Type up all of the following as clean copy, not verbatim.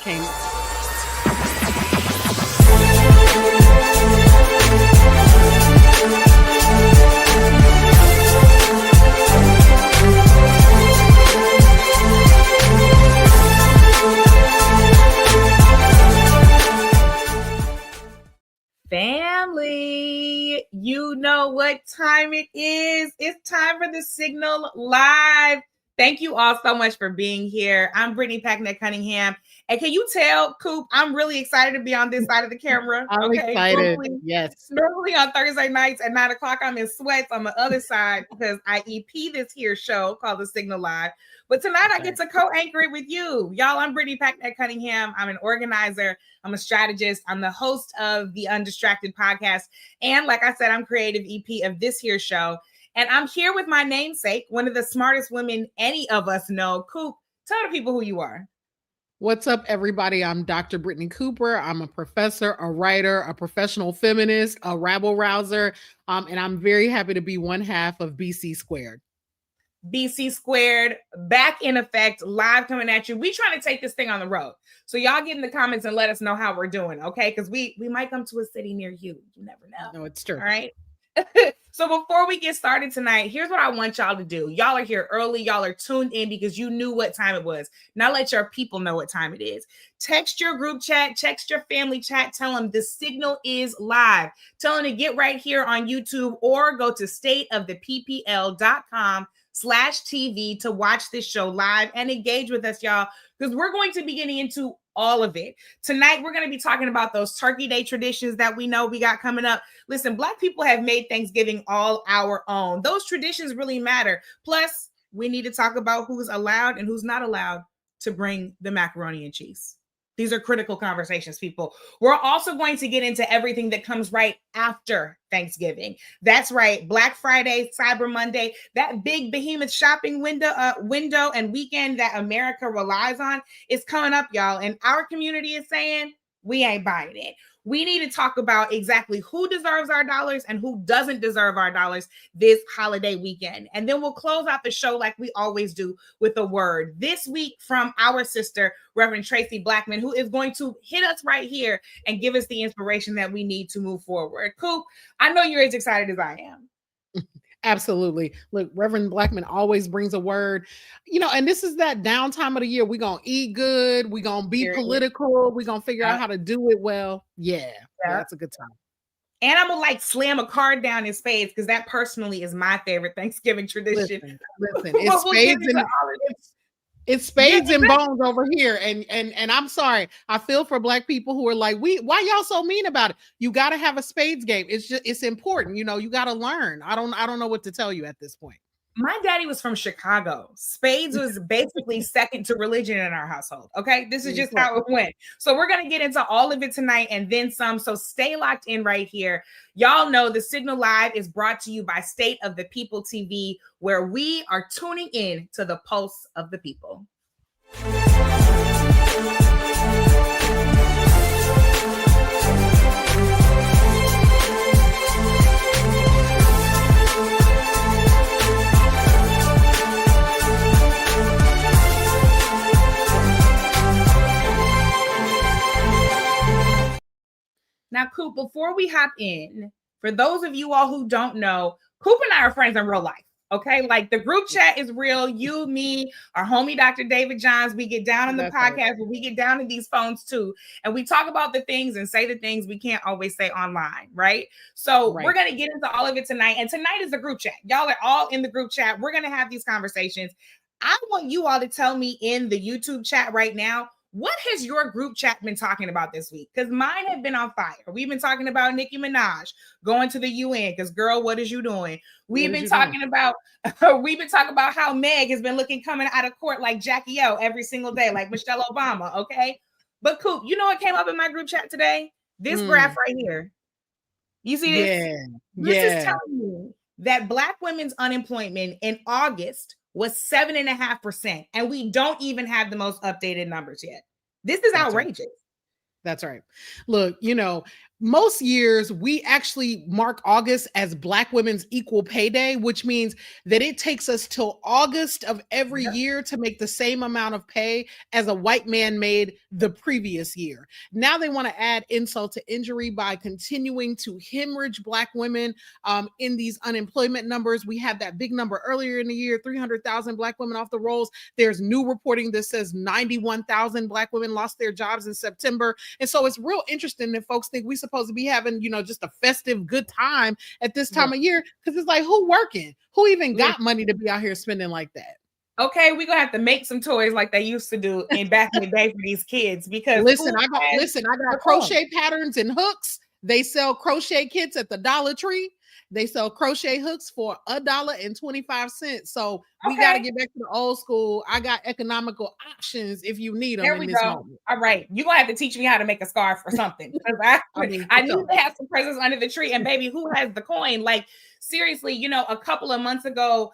came. Family, you know what time it is. It's time for the Signal Live. Thank you all so much for being here. I'm Brittany Packnett Cunningham. And can you tell, Coop, I'm really excited to be on this side of the camera. I'm excited. Normally on Thursday nights at 9 o'clock, I'm in sweats on the other side because I EP this here show called The Signal Live. But tonight I get to co-anchor it with you. Y'all, I'm Brittany Packnett Cunningham. I'm an organizer. I'm a strategist. I'm the host of the Undistracted podcast. And like I said, I'm creative EP of this here show. And I'm here with my namesake, one of the smartest women any of us know. Coop, tell the people who you are. What's up, everybody? I'm Dr. Brittney Cooper. I'm a professor, a writer, a professional feminist, a rabble rouser, and I'm very happy to be one half of BC Squared. BC Squared, back in effect, live coming at you. We trying to take this thing on the road. So y'all get in the comments and let us know how we're doing, okay? Because we might come to a city near you. You never know. No, it's true. All right? So before we get started tonight, here's what I want y'all to do. Y'all are here early. Y'all are tuned in because you knew what time it was. Now let your people know what time it is. Text your group chat, text your family chat, tell them the signal is live. Tell them to get right here on YouTube or go to stateoftheppl.com/TV to watch this show live and engage with us, y'all, because we're going to be getting into all of it. Tonight, we're going to be talking about those Turkey Day traditions that we know we got coming up. Listen, Black people have made Thanksgiving all our own. Those traditions really matter. Plus, we need to talk about who's allowed and who's not allowed to bring the macaroni and cheese. These are critical conversations, people. We're also going to get into everything that comes right after Thanksgiving. That's right. Black Friday, Cyber Monday, that big behemoth shopping window and weekend that America relies on is coming up, y'all. And our community is saying, we ain't buying it. We need to talk about exactly who deserves our dollars and who doesn't deserve our dollars this holiday weekend. And then we'll close out the show like we always do with a word. This week from our sister, Reverend Tracy Blackman, who is going to hit us right here and give us the inspiration that we need to move forward. Coop, I know you're as excited as I am. Absolutely. Look, Reverend Blackman always brings a word, and this is that downtime of the year. We're going to eat good. We're going to be political. We're going to figure out how to do it well. Yeah, that's a good time. And I'm going to slam a card down in spades because that personally is my favorite Thanksgiving tradition. Listen, it's spades and bones over here. And I'm sorry. I feel for Black people who are like, why y'all so mean about it? You got to have a spades game. It's important. You got to learn. I don't know what to tell you at this point. My daddy was from Chicago. Spades was basically second to religion in our household. Okay. This is just how it went. So we're going to get into all of it tonight and then some. So stay locked in right here. Y'all know the Signal Live is brought to you by State of the People TV, where we are tuning in to the pulse of the people. Now, Coop, before we hop in, for those of you all who don't know, Coop and I are friends in real life, okay? The group chat is real. You, me, our homie, Dr. David Johns, we get down in the podcast, but we get down in these phones too. And we talk about the things and say the things we can't always say online, right? So we're going to get into all of it tonight. And tonight is the group chat. Y'all are all in the group chat. We're going to have these conversations. I want you all to tell me in the YouTube chat right now, what has your group chat been talking about this week? Because mine have been on fire. We've been talking about Nicki Minaj going to the UN because, girl, what is you doing? We've been talking about how Meg has been looking coming out of court like Jackie O every single day, like Michelle Obama, okay? But Coop, you know what came up in my group chat today? This graph right here. You see this? This is telling you that Black women's unemployment in August was 7.5%. And we don't even have the most updated numbers yet. This is outrageous. That's right. Look, most years we actually mark August as Black Women's Equal Pay Day, which means that it takes us till August of every year to make the same amount of pay as a white man made the previous year. Now they want to add insult to injury by continuing to hemorrhage Black women in these unemployment numbers. We had that big number earlier in the year, 300,000 Black women off the rolls. There's new reporting that says 91,000 Black women lost their jobs in September. And so it's real interesting that folks think we supposed to be having, just a festive good time at this time of year. Because it's like, who working? Who even got money to be out here spending like that? Okay, we're gonna have to make some toys like they used to do back in the day for these kids. Because I got crochet patterns and hooks. They sell crochet kits at the Dollar Tree. They sell crochet hooks for $1.25. So we got to get back to the old school. I got economical options if you need them. There we go. Moment. All right. You're going to have to teach me how to make a scarf or something. I need to have some presents under the tree. And baby, who has the coin? Like, seriously, a couple of months ago,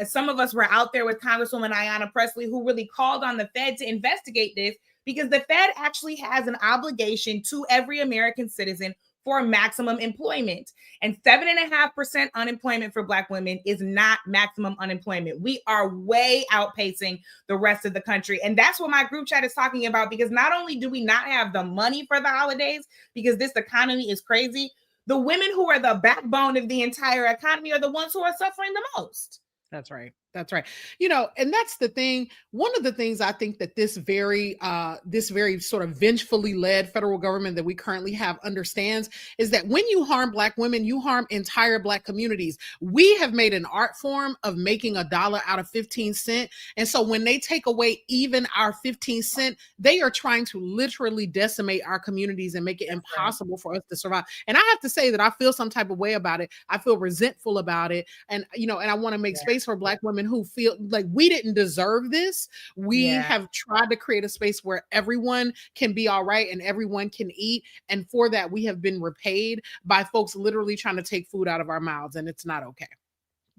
some of us were out there with Congresswoman Ayanna Pressley, who really called on the Fed to investigate this, because the Fed actually has an obligation to every American citizen for maximum employment. And 7.5% unemployment for Black women is not maximum unemployment. We are way outpacing the rest of the country. And that's what my group chat is talking about, because not only do we not have the money for the holidays, because this economy is crazy, the women who are the backbone of the entire economy are the ones who are suffering the most. That's right. That's right. And that's the thing. One of the things I think that this very sort of vengefully led federal government that we currently have understands is that when you harm Black women, you harm entire Black communities. We have made an art form of making $1 out of 15 cents. And so when they take away even our 15 cents, they are trying to literally decimate our communities and make it impossible for us to survive. And I have to say that I feel some type of way about it. I feel resentful about it. And, and I want to make space for Black women who feel like we didn't deserve this. We have tried to create a space where everyone can be all right and everyone can eat. And for that, we have been repaid by folks literally trying to take food out of our mouths, and it's not okay.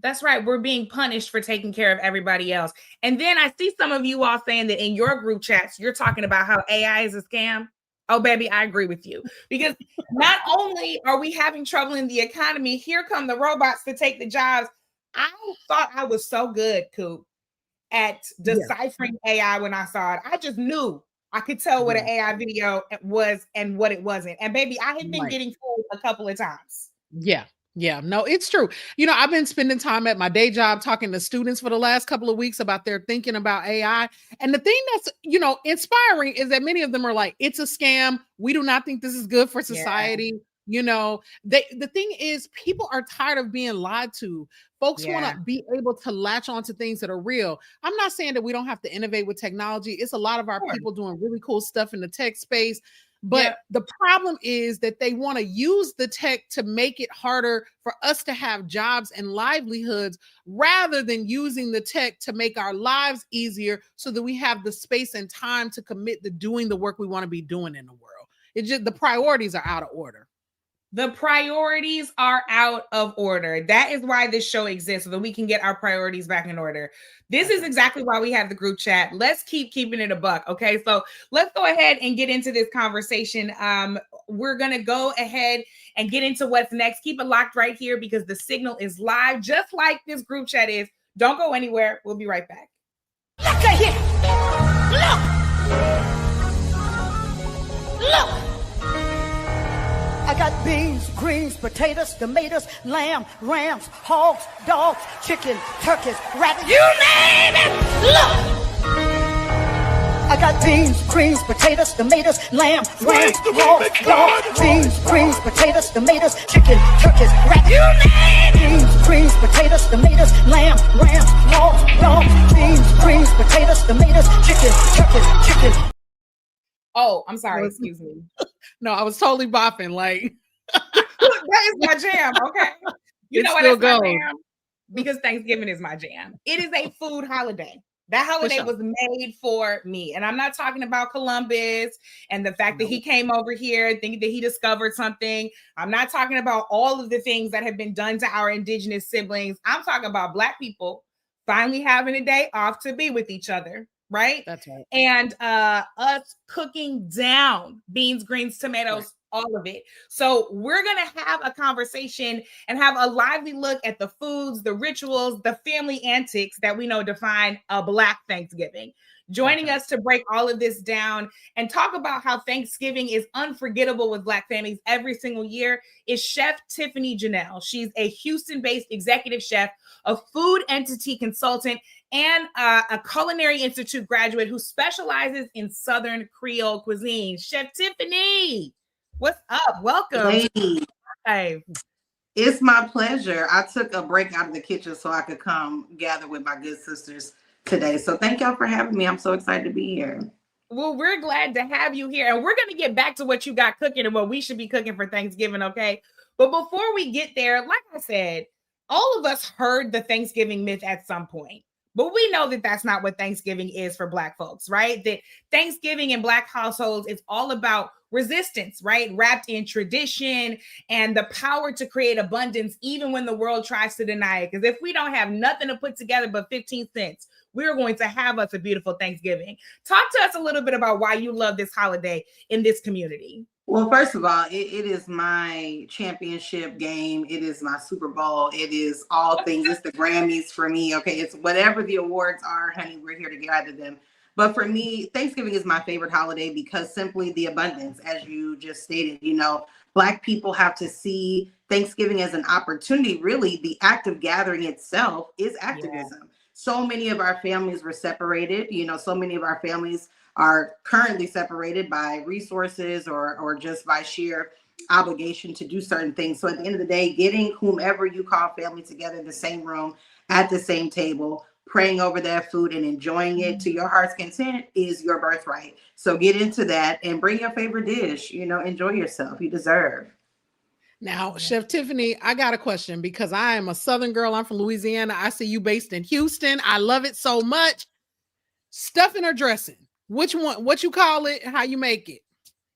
That's right. We're being punished for taking care of everybody else. And then I see some of you all saying that in your group chats, you're talking about how AI is a scam. Oh, baby, I agree with you. Because not only are we having trouble in the economy, here come the robots to take the jobs. I thought I was so good, Coop, at deciphering AI when I saw it. I just knew I could tell what an AI video was and what it wasn't. And baby, I had been getting fooled a couple of times. Yeah, no, it's true. I've been spending time at my day job talking to students for the last couple of weeks about their thinking about AI. And the thing that's, inspiring is that many of them are like, it's a scam. We do not think this is good for society. The thing is, people are tired of being lied to. Folks want to be able to latch on to things that are real. I'm not saying that we don't have to innovate with technology. It's a lot of our people doing really cool stuff in the tech space. But the problem is that they want to use the tech to make it harder for us to have jobs and livelihoods, rather than using the tech to make our lives easier so that we have the space and time to commit to doing the work we want to be doing in the world. It's just the priorities are out of order. The priorities are out of order. That is why this show exists, so that we can get our priorities back in order. This is exactly why we have the group chat. Let's keeping it a buck. Okay, so let's go ahead and get into this conversation. We're going to go ahead and get into what's next. Keep it locked right here, because the signal is live, just like this group chat is. Don't go anywhere. We'll be right back. Look at here. Look. I got beans, greens, potatoes, tomatoes, lamb, rams, hogs, dogs, chicken, turkeys, rabbits, you name it! Look! I got beans, greens, potatoes, tomatoes, lamb, rams, hogs, dogs, beans, greens, potatoes, tomatoes, chicken, turkeys, rabbits, you name it! Beans, greens, potatoes, tomatoes, lamb, rams, hogs, dogs, beans, greens, potatoes, tomatoes, chicken, turkeys, chicken. Oh, I'm sorry. Excuse me. No, I was totally bopping. Like that is my jam. Okay, you know what? That's my jam, because Thanksgiving is my jam. It is a food holiday. That holiday was made for me, and I'm not talking about Columbus and the fact that he came over here thinking that he discovered something. I'm not talking about all of the things that have been done to our indigenous siblings. I'm talking about Black people finally having a day off to be with each other. right? That's right. And us cooking down beans, greens, tomatoes, all of it. So we're going to have a conversation and have a lively look at the foods, the rituals, the family antics that we know define a Black Thanksgiving. Joining us to break all of this down and talk about how Thanksgiving is unforgettable with Black families every single year is Chef Tiffany Janelle. She's a Houston-based executive chef, a food entity consultant, and a Culinary Institute graduate who specializes in Southern Creole cuisine. Chef Tiffany, what's up? Welcome. Hey, it's my pleasure. I took a break out of the kitchen so I could come gather with my good sisters today. So thank y'all for having me. I'm so excited to be here. Well, we're glad to have you here. And we're going to get back to what you got cooking and what we should be cooking for Thanksgiving, okay? But before we get there, like I said, all of us heard the Thanksgiving myth at some point. But we know that that's not what Thanksgiving is for Black folks, right? That Thanksgiving in Black households is all about resistance, right? Wrapped in tradition and the power to create abundance, even when the world tries to deny it. Because if we don't have nothing to put together but 15 cents, we're going to have us a beautiful Thanksgiving. Talk to us a little bit about why you love this holiday in this community. Well, first of all, it is my championship game. It is my Super Bowl. It is all things. It's the Grammys for me. Okay, it's whatever the awards are, honey, we're here to gather them. But for me, Thanksgiving is my favorite holiday because simply the abundance, as you just stated, you know, Black people have to see Thanksgiving as an opportunity. Really, the act of gathering itself is activism. Yeah. So many of our families were separated. You know, so many of our families are currently separated by resources or just by sheer obligation to do certain things. So at the end of the day, getting whomever you call family together in the same room at the same table, praying over that food and enjoying it to your heart's content is your birthright. So get into that and bring your favorite dish. You know, enjoy yourself. You deserve. Now, Chef Tiffany, I got a question because I am a Southern girl. I'm from Louisiana. I see you based in Houston. I love it so much. Stuffing or dressing? Which one? What you call it? How you make it?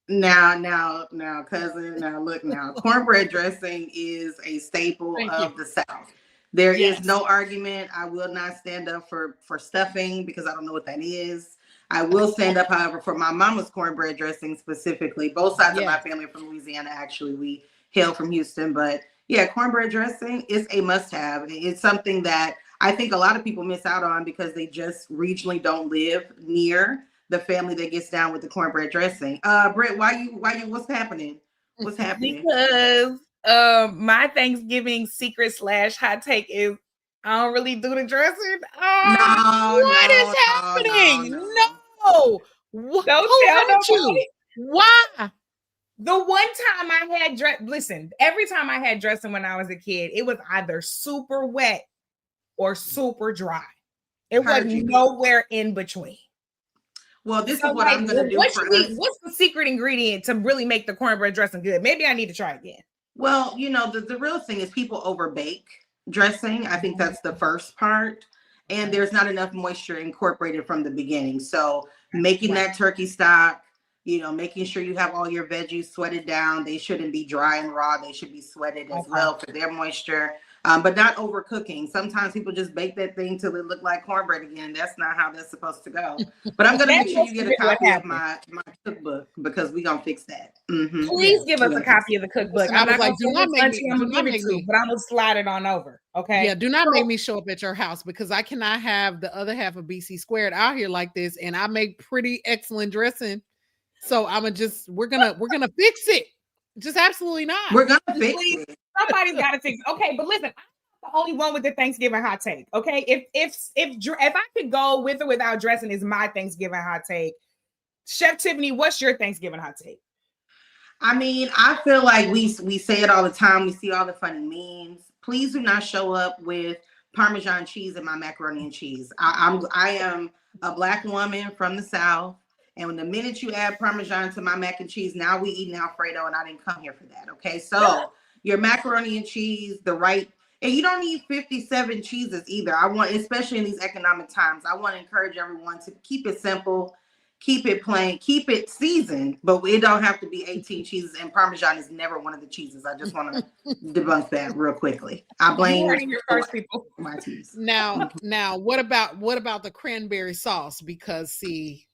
Now, cousin. Now, look. Now, cornbread dressing is a staple of the South. There is no argument. I will not stand up for stuffing because I don't know what that is. I will stand up, however, for my mama's cornbread dressing specifically. Both sides of my family are from Louisiana. Actually, we hail from Houston, but yeah, cornbread dressing is a must-have. It's something that I think a lot of people miss out on because they just regionally don't live near the family that gets down with the cornbread dressing. Britt, why you, what's happening? What's happening? Because my Thanksgiving secret / hot take is I don't really do the dressing. What is happening? No. Don't tell nobody. Why? The one time I had listen, every time I had dressing when I was a kid, it was either super wet or super dry. It was nowhere in between. Well, this is what I'm going to do for us. What's the secret ingredient to really make the cornbread dressing good? Maybe I need to try again. Well, you know, the real thing is people overbake dressing. I think that's the first part. And there's not enough moisture incorporated from the beginning. So making that turkey stock, you know, making sure you have all your veggies sweated down. They shouldn't be dry and raw. They should be sweated as well for their moisture. But not overcooking. Sometimes people just bake that thing till it look like cornbread again. That's not how that's supposed to go. But I'm going to make sure you get a copy of my cookbook because we're going to fix that. Mm-hmm. Please give us a copy of the cookbook. I'm not like, do not make me, but I'm going to slide it on over. Okay. Yeah. Do not make me show up at your house because I cannot have the other half of BC Squared out here like this. And I make pretty excellent dressing. So we're going to fix it. Just absolutely not. We're going to fix it. Somebody's got to fix it. Okay, but listen, I'm the only one with the Thanksgiving hot take. Okay, if I could go with or without dressing is my Thanksgiving hot take. Chef Tiffany, what's your Thanksgiving hot take? I mean, I feel like we say it all the time. We see all the funny memes. Please do not show up with Parmesan cheese in my macaroni and cheese. I am a Black woman from the South. And when the minute you add Parmesan to my mac and cheese, now we eating Alfredo and I didn't come here for that. Okay. So your macaroni and cheese, and you don't need 57 cheeses either. Especially in these economic times, I want to encourage everyone to keep it simple, keep it plain, keep it seasoned, but it don't have to be 18 cheeses. And Parmesan is never one of the cheeses. I just want to debunk that real quickly. I blame your first people. My cheese. Now, what about the cranberry sauce? Because see,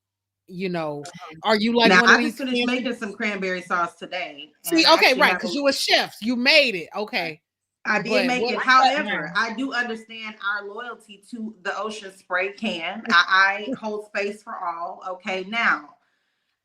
you know, are you like now, one of I these? just finished making some cranberry sauce today. See, okay, right, because you a chef, you made it. Okay. I did make it. However, I do understand our loyalty to the Ocean Spray can. I hold space for all. Okay, now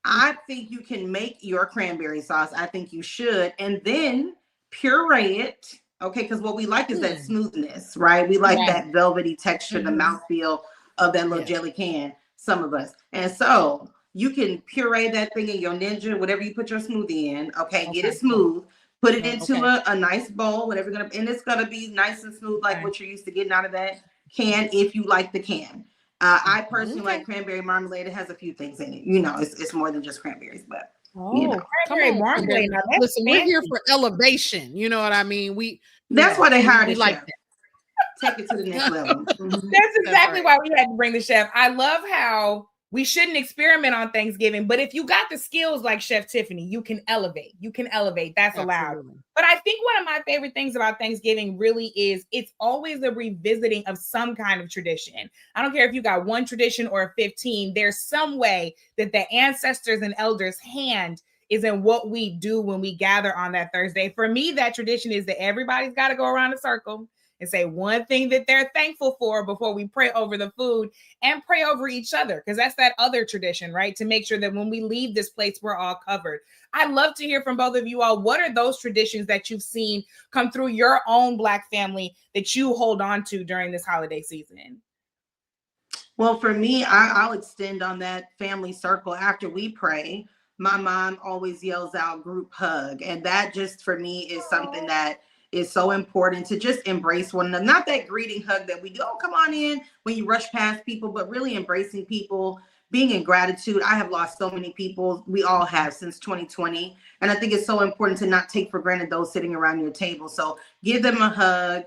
I think you can make your cranberry sauce. I think you should, and then puree it. Okay, because what we like is that smoothness, right? We like that velvety texture, the mouthfeel of that little jelly can. Some of us, and so you can puree that thing in your Ninja, whatever you put your smoothie in. Okay, get it smooth. Put it into a nice bowl, whatever you're gonna, and it's gonna be nice and smooth, like what you're used to getting out of that can, if you like the can. I personally like cranberry marmalade. It has a few things in it. You know, it's more than just cranberries, but you know. Cranberry marmalade. Listen, we're here for elevation. You know what I mean? That's why they hired a like chef. Take it to the next level. That's exactly why we had to bring the chef. I love how we shouldn't experiment on Thanksgiving, but if you got the skills like Chef Tiffany, you can elevate. You can elevate. That's allowed. But I think one of my favorite things about Thanksgiving really is it's always a revisiting of some kind of tradition. I don't care if you got one tradition or 15, there's some way that the ancestors and elders' hand is in what we do when we gather on that Thursday. For me, that tradition is that everybody's got to go around a circle and say one thing that they're thankful for before we pray over the food and pray over each other. Because that's that other tradition, right? To make sure that when we leave this place, we're all covered. I'd love to hear from both of you all. What are those traditions that you've seen come through your own Black family that you hold on to during this holiday season? Well, for me, I'll extend on that family circle after we pray. My mom always yells out group hug. And that just for me is something that is so important, to just embrace one another. Not that greeting hug that we do, oh, come on in, when you rush past people, but really embracing people, being in gratitude. I have lost so many people. We all have since 2020. And I think it's so important to not take for granted those sitting around your table. So give them a hug,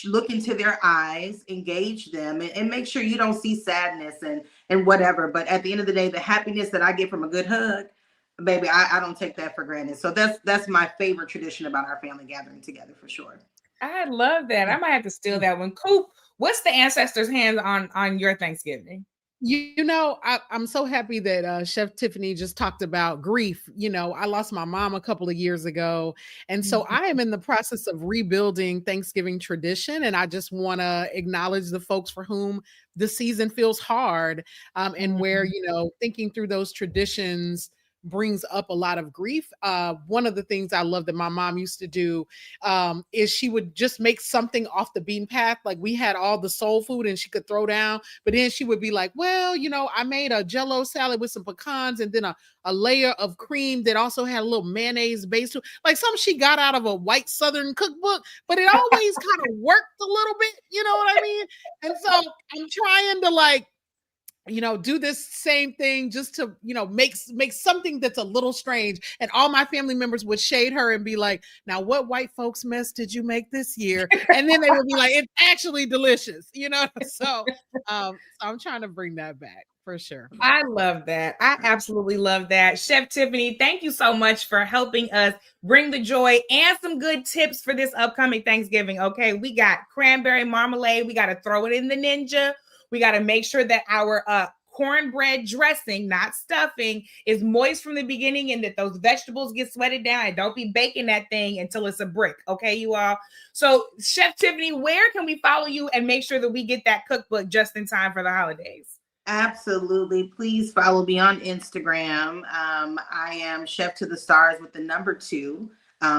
look into their eyes, engage them, and make sure you don't see sadness and whatever. But at the end of the day, the happiness that I get from a good hug, baby, I don't take that for granted. So that's my favorite tradition about our family gathering together, for sure. I love that. I might have to steal that one. Coop, what's the ancestors' hands on your Thanksgiving? You know, I'm so happy that Chef Tiffany just talked about grief. You know, I lost my mom a couple of years ago. And so I am in the process of rebuilding Thanksgiving tradition. And I just want to acknowledge the folks for whom the season feels hard, and where, you know, thinking through those traditions brings up a lot of grief. One of the things I love that my mom used to do is she would just make something off the beaten path. Like we had all the soul food and she could throw down, but then she would be like, well, you know, I made a Jell-O salad with some pecans and then a layer of cream that also had a little mayonnaise base to it. Like something she got out of a white Southern cookbook, but it always kind of worked a little bit, you know what I mean? And so I'm trying to, like, you know, do this same thing just to, you know, make something that's a little strange. And all my family members would shade her and be like, now what white folks mess did you make this year? And then they would be like, it's actually delicious, you know? So I'm trying to bring that back for sure. I love that. I absolutely love that. Chef Tiffany, thank you so much for helping us bring the joy and some good tips for this upcoming Thanksgiving. Okay, we got cranberry marmalade. We got to throw it in the Ninja. We got to make sure that our cornbread dressing, not stuffing, is moist from the beginning and that those vegetables get sweated down, and don't be baking that thing until it's a brick. Okay, you all. So Chef Tiffany, where can we follow you and make sure that we get that cookbook just in time for the holidays? Absolutely. Please follow me on Instagram. I am Chef to the Stars with the number 2,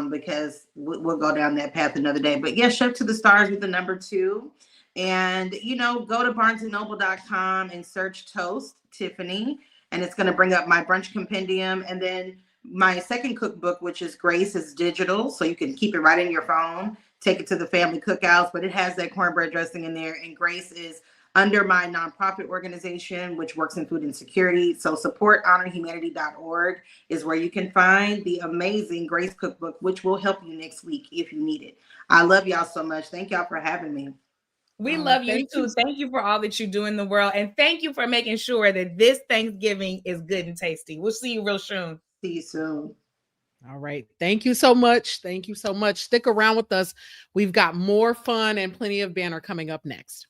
because we'll go down that path another day. But yes, Chef to the Stars with the number 2. And, you know, go to barnesandnoble.com and search Toast Tiffany, and it's going to bring up my brunch compendium. And then my second cookbook, which is Grace, is digital. So you can keep it right in your phone, take it to the family cookouts, but it has that cornbread dressing in there. And Grace is under my nonprofit organization, which works in food insecurity. So supporthonorhumanity.org is where you can find the amazing Grace cookbook, which will help you next week if you need it. I love y'all so much. Thank y'all for having me. We love you too. Thank you for all that you do in the world. And thank you for making sure that this Thanksgiving is good and tasty. We'll see you real soon. See you soon. All right. Thank you so much. Thank you so much. Stick around with us. We've got more fun and plenty of banter coming up next.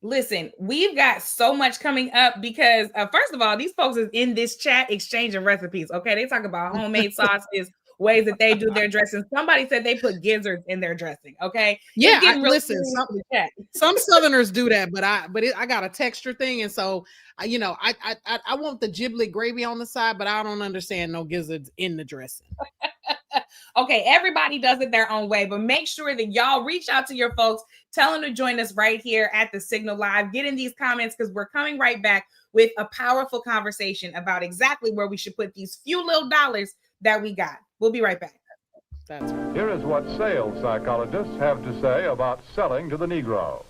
Listen, we've got so much coming up because, first of all, these folks is in this chat exchanging recipes. Okay. They talk about homemade sauces, ways that they do their dressing. Somebody said they put gizzards in their dressing. Okay. Yeah. Listen, some Southerners do that, but I got a texture thing. And so, I want the giblet gravy on the side, but I don't understand no gizzards in the dressing. Okay, everybody does it their own way, but make sure that y'all reach out to your folks, tell them to join us right here at the Signal Live. Get in these comments because we're coming right back with a powerful conversation about exactly where we should put these few little dollars that we got. We'll be right back. That's right. Here is what sales psychologists have to say about selling to the Negro.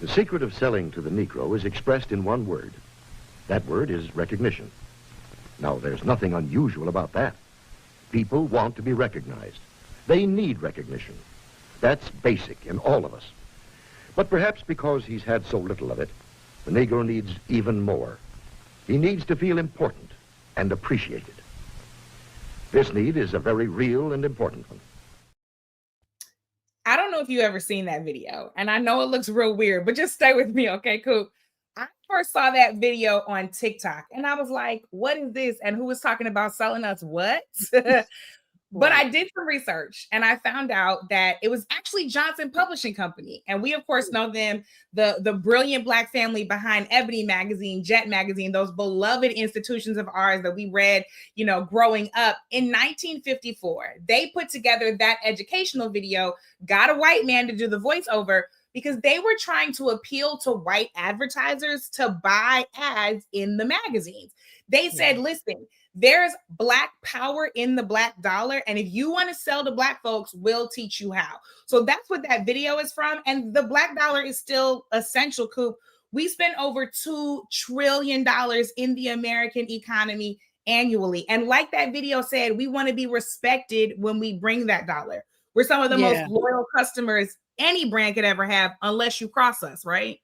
The secret of selling to the Negro is expressed in one word. That word is recognition. Now, there's nothing unusual about that. People want to be recognized. They need recognition. That's basic in all of us. But perhaps because he's had so little of it, the Negro needs even more. He needs to feel important and appreciated. This need is a very real and important one. I don't know if you ever seen that video, and I know it looks real weird, but just stay with me, okay, cool? I first saw that video on TikTok, and I was like, what is this? And who was talking about selling us what? But I did some research, and I found out that it was actually Johnson Publishing Company. And we, of course, know them, the brilliant Black family behind Ebony Magazine, Jet Magazine, those beloved institutions of ours that we read, growing up. In 1954, they put together that educational video, got a white man to do the voiceover, because they were trying to appeal to white advertisers to buy ads in the magazines. They said, listen, there's Black power in the Black dollar. And if you want to sell to Black folks, we'll teach you how. So that's what that video is from. And the Black dollar is still essential, Coop. We spend over $2 trillion in the American economy annually. And like that video said, we want to be respected when we bring that dollar. We're some of the most loyal customers any brand could ever have, unless you cross us, right?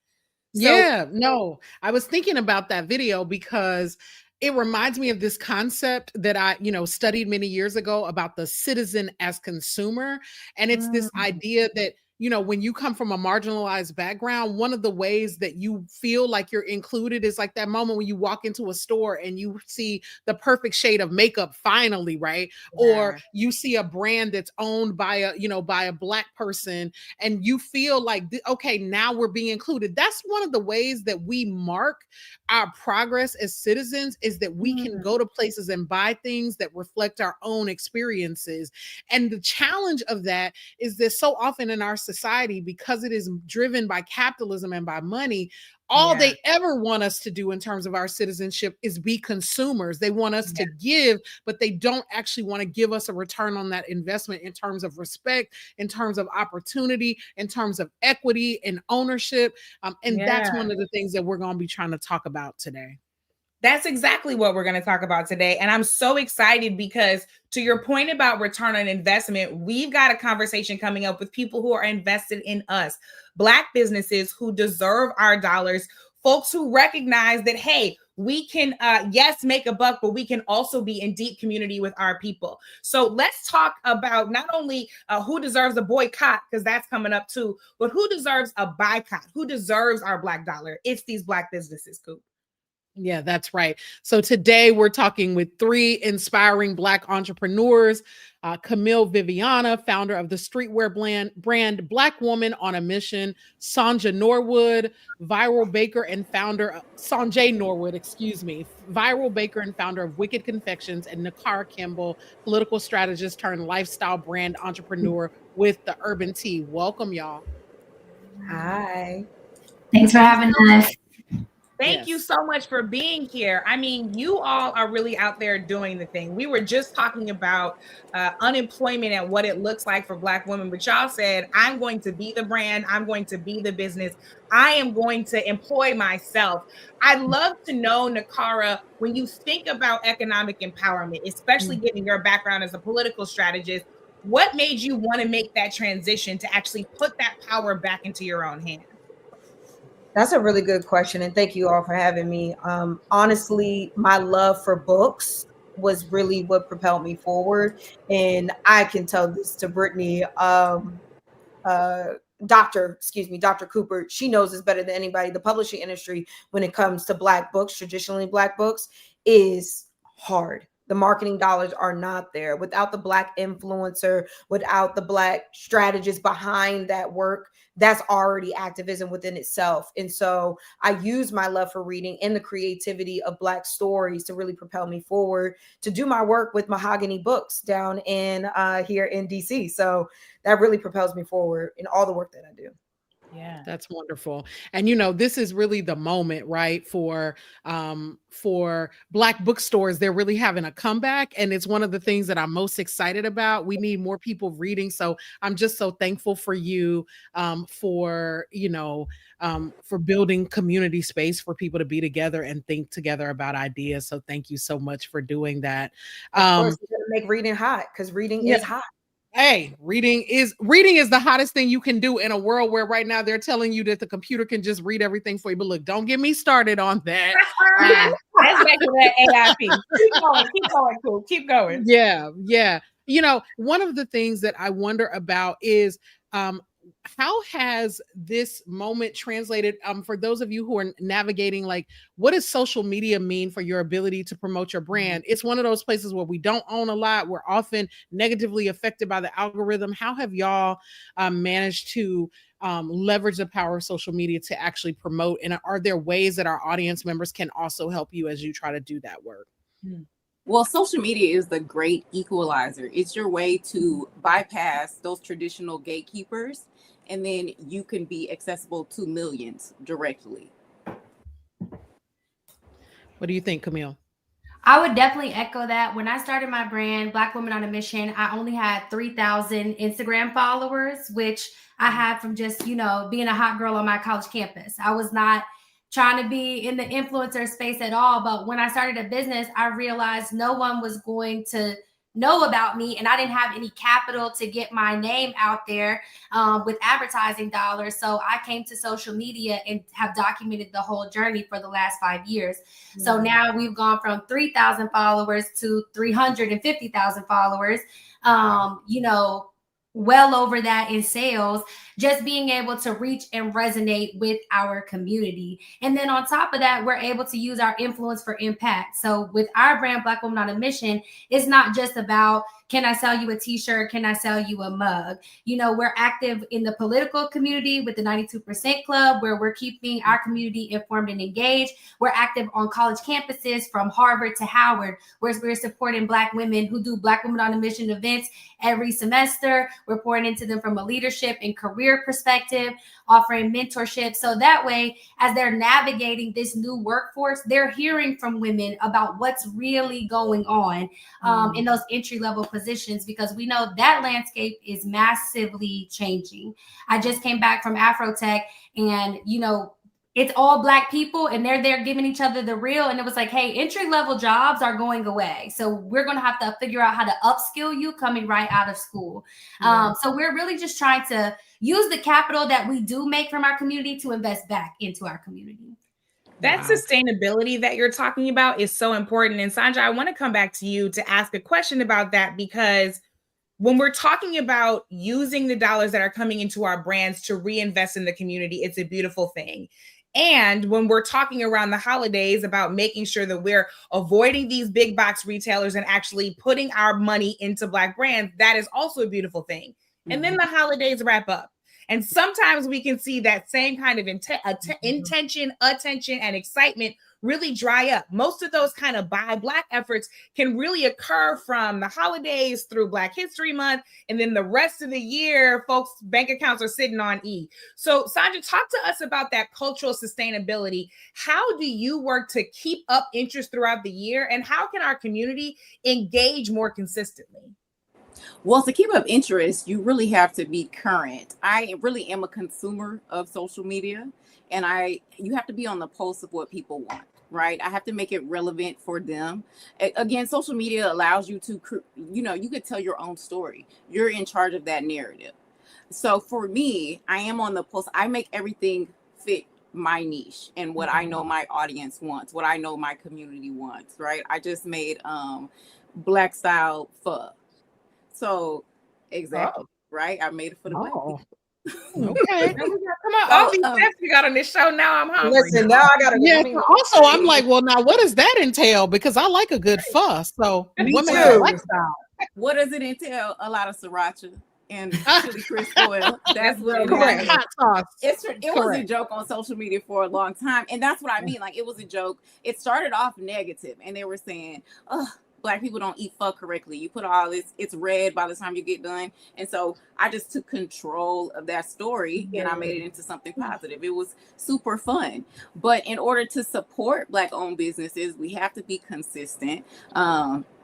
No, I was thinking about that video because it reminds me of this concept that I, studied many years ago about the citizen as consumer. And it's this idea that, when you come from a marginalized background, one of the ways that you feel like you're included is like that moment when you walk into a store and you see the perfect shade of makeup finally, right? Yeah. Or you see a brand that's owned by a Black person and you feel like, okay, now we're being included. That's one of the ways that we mark our progress as citizens, is that we can go to places and buy things that reflect our own experiences. And the challenge of that is that so often in our society, because it is driven by capitalism and by money, all they ever want us to do in terms of our citizenship is be consumers. They want us to give, but they don't actually want to give us a return on that investment in terms of respect, in terms of opportunity, in terms of equity and ownership. And that's one of the things that we're going to be trying to talk about today. That's exactly what we're going to talk about today. And I'm so excited because, to your point about return on investment, we've got a conversation coming up with people who are invested in us, Black businesses who deserve our dollars, folks who recognize that, hey, we can, make a buck, but we can also be in deep community with our people. So let's talk about not only who deserves a boycott, because that's coming up too, but who deserves a boycott, who deserves our Black dollar. It's these Black businesses, Coop. Yeah, that's right. So today we're talking with three inspiring Black entrepreneurs. Camille Viviana, founder of the streetwear brand Black Woman on a Mission. Sonja Norwood, viral baker and founder of Sanjay Norwood, viral baker and founder of Wicked Confections, and Nakara Kimball, political strategist turned lifestyle brand entrepreneur with the Urban Tea. Welcome, y'all. Hi. Thanks for having us. Thank you so much for being here. I mean, you all are really out there doing the thing. We were just talking about unemployment and what it looks like for Black women, but y'all said, I'm going to be the brand. I'm going to be the business. I am going to employ myself. I'd love to know, Nakara, when you think about economic empowerment, especially given your background as a political strategist, What made you want to make that transition to actually put that power back into your own hands? That's a really good question, and thank you all for having me. Honestly, my love for books was really what propelled me forward, and I can tell this to Brittany. Dr. Cooper, she knows this better than anybody. The publishing industry, when it comes to Black books, traditionally Black books, is hard. The marketing dollars are not there. Without the Black influencer, without the Black strategist behind that work, that's already activism within itself. And so I use my love for reading and the creativity of Black stories to really propel me forward to do my work with Mahogany Books down in here in DC. So that really propels me forward in all the work that I do. Yeah, that's wonderful. And you know, this is really the moment, right, for Black bookstores. They're really having a comeback, and it's one of the things that I'm most excited about. We need more people reading, so I'm just so thankful for you, for for building community space for people to be together and think together about ideas. So thank you so much for doing that. Of course, we're gonna make reading hot, because reading is hot. Hey, reading is the hottest thing you can do in a world where right now they're telling you that the computer can just read everything for you. But look, don't get me started on that. Let's back to that AIP. Keep going, cool. Keep going. Yeah. You know, one of the things that I wonder about is how has this moment translated for those of you who are navigating, like, what does social media mean for your ability to promote your brand? It's one of those places where we don't own a lot. We're often negatively affected by the algorithm. How have y'all managed to leverage the power of social media to actually promote? And are there ways that our audience members can also help you as you try to do that work? Well, social media is the great equalizer. It's your way to bypass those traditional gatekeepers, and then you can be accessible to millions directly. What do you think, Camille? I would definitely echo that. When I started my brand, Black Women on a Mission, I only had 3,000 Instagram followers, which I had from just, being a hot girl on my college campus. I was not trying to be in the influencer space at all. But when I started a business, I realized no one was going to know about me, and I didn't have any capital to get my name out there with advertising dollars. So I came to social media and have documented the whole journey for the last 5 years. So now we've gone from 3,000 followers to 350,000 followers, well over that in sales, just being able to reach and resonate with our community. And then on top of that, we're able to use our influence for impact. So with our brand, Black Women on a Mission, it's not just about, can I sell you a t-shirt? Can I sell you a mug? We're active in the political community with the 92% Club, where we're keeping our community informed and engaged. We're active on college campuses from Harvard to Howard, where we're supporting Black women who do Black Women on a Mission events every semester. We're pouring into them from a leadership and career perspective, offering mentorship. So that way, as they're navigating this new workforce, they're hearing from women about what's really going on in those entry-level positions, because we know that landscape is massively changing. I just came back from Afrotech, and it's all Black people, and they're there giving each other the real. And it was like, hey, entry-level jobs are going away. So we're going to have to figure out how to upskill you coming right out of school. So we're really just trying to use the capital that we do make from our community to invest back into our community. That sustainability that you're talking about is so important. And Sandra, I want to come back to you to ask a question about that, because when we're talking about using the dollars that are coming into our brands to reinvest in the community, it's a beautiful thing. And when we're talking around the holidays about making sure that we're avoiding these big box retailers and actually putting our money into Black brands, that is also a beautiful thing. And then the holidays wrap up. And sometimes we can see that same kind of intention, attention, and excitement really dry up. Most of those kind of buy Black efforts can really occur from the holidays through Black History Month. And then the rest of the year, folks' bank accounts are sitting on E. So Sandra, talk to us about that cultural sustainability. How do you work to keep up interest throughout the year? And how can our community engage more consistently? Well, to keep up interest, you really have to be current. I really am a consumer of social media, and you have to be on the pulse of what people want. right? I have to make it relevant for them. Again, social media allows you to, you could tell your own story. You're in charge of that narrative. So for me, I am on the post. I make everything fit my niche and what I know my audience wants, what I know my community wants, right? I just made Black style pho. So exactly, right? I made it for the Black people. Okay. Come on, all these steps we got on this show. Now I'm hungry. Listen, now I gotta. Yeah. Also, I'm like, well, now what does that entail? Because I like a good fuss. So women are Black style. What does it entail? A lot of sriracha and chili crisp oil. That's what it Correct. Hot sauce. It was a joke on social media for a long time, and that's what I mean. Like, it was a joke. It started off negative, and they were saying, "Oh, Black people don't eat pho correctly. You put all this, it's red by the time you get done." And so I just took control of that story and I made it into something positive. It was super fun. But in order to support Black-owned businesses, we have to be consistent.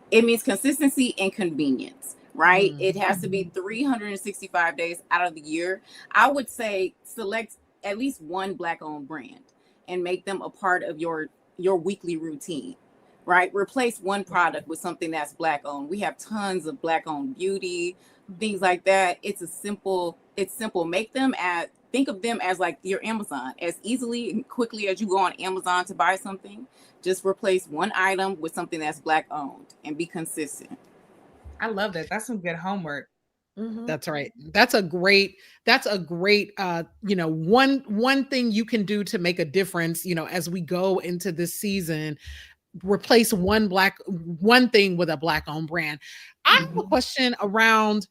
It means consistency and convenience, right? It has to be 365 days out of the year. I would say select at least one Black-owned brand and make them a part of your weekly routine. Right? Replace one product with something that's Black owned. We have tons of Black owned beauty, things like that. It's simple. Think of them as like your Amazon. As easily and quickly as you go on Amazon to buy something, just replace one item with something that's Black owned and be consistent. I love that. That's some good homework. That's right. That's a great, one thing you can do to make a difference, as we go into this season. Replace one thing with a Black owned brand. I have a question around,